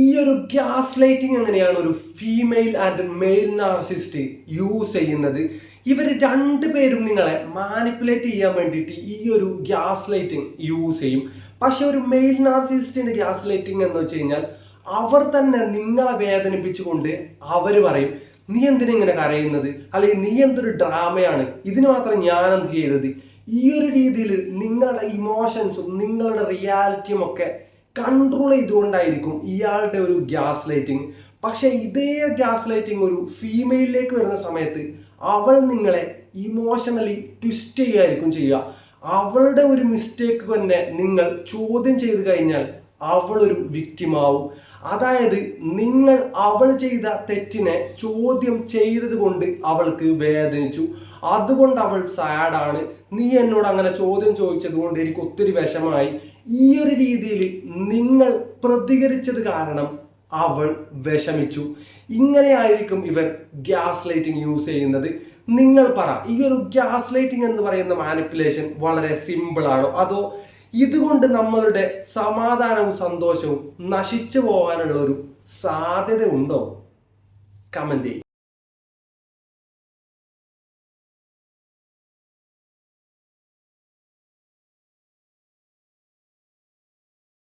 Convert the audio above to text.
ഈ ഒരു gas lighting എങ്ങനെയാണ് ഒരു female and male narcissist use ചെയ്യുന്നത്? ഇവർ രണ്ടുപേരും നിങ്ങളെ മാനിപ്പുലേറ്റ് ചെയ്യാൻ വേണ്ടിയിട്ട് ഈ ഒരു ഗ്യാസ് ലൈറ്റിംഗ് യൂസ് ചെയ്യും. പക്ഷെ ഒരു മെയിൽ നാർസിസ്റ്റിന്റെ ഗ്യാസ് ലൈറ്റിംഗ് എന്ന് വെച്ച് കഴിഞ്ഞാൽ അവർ തന്നെ നിങ്ങളെ വേദനിപ്പിച്ചുകൊണ്ട് അവർ പറയും, നീ എന്തിനാ ഇങ്ങനെ കരയുന്നത്, അല്ലെങ്കിൽ നീ എന്തൊരു ഡ്രാമയാണ്, ഇതിന് മാത്രം ഞാൻ എന്ത് ചെയ്തത്. ഈ ഒരു രീതിയിൽ നിങ്ങളുടെ ഇമോഷൻസും നിങ്ങളുടെ റിയാലിറ്റിയും ഒക്കെ കൺട്രോൾ ചെയ്തുകൊണ്ടായിരിക്കും ഇയാളുടെ ഒരു ഗ്യാസ് ലൈറ്റിംഗ്. പക്ഷെ ഇതേ ഗ്യാസ് ലൈറ്റിംഗ് ഒരു ഫീമെയിലിലേക്ക് വരുന്ന സമയത്ത് അവൾ നിങ്ങളെ ഇമോഷണലി ട്വിസ്റ്റ് ചെയ്യുകയായിരിക്കും ചെയ്യുക. അവളുടെ ഒരു മിസ്റ്റേക്ക് തന്നെ നിങ്ങൾ ചോദ്യം ചെയ്ത് കഴിഞ്ഞാൽ അവളൊരു വിക്റ്റിമാവും. അതായത് നിങ്ങൾ അവൾ ചെയ്ത തെറ്റിനെ ചോദ്യം ചെയ്തത് കൊണ്ട് അവൾക്ക് വേദനിച്ചു, അതുകൊണ്ട് അവൾ സാഡാണ്, നീ എന്നോട് അങ്ങനെ ചോദ്യം ചോദിച്ചത് കൊണ്ട് എനിക്ക് ഒത്തിരി വിഷമായി. ഈ ഒരു രീതിയിൽ നിങ്ങൾ പ്രതികരിച്ചത് കാരണം അവൾ വിഷമിച്ചു. ഇങ്ങനെയായിരിക്കും ഇവർ ഗ്യാസ് ലൈറ്റിംഗ് യൂസ് ചെയ്യുന്നത്. നിങ്ങൾ പറ, ഈ ഒരു ഗ്യാസ് ലൈറ്റിംഗ് എന്ന് പറയുന്ന മാനിപ്പുലേഷൻ വളരെ സിമ്പിൾ ആണോ, അതോ ഇതുകൊണ്ട് നമ്മളുടെ സമാധാനവും സന്തോഷവും നശിച്ചു പോകാനുള്ള ഒരു സാധ്യത ഉണ്ടോ? കമന്റ് ചെയ്യും.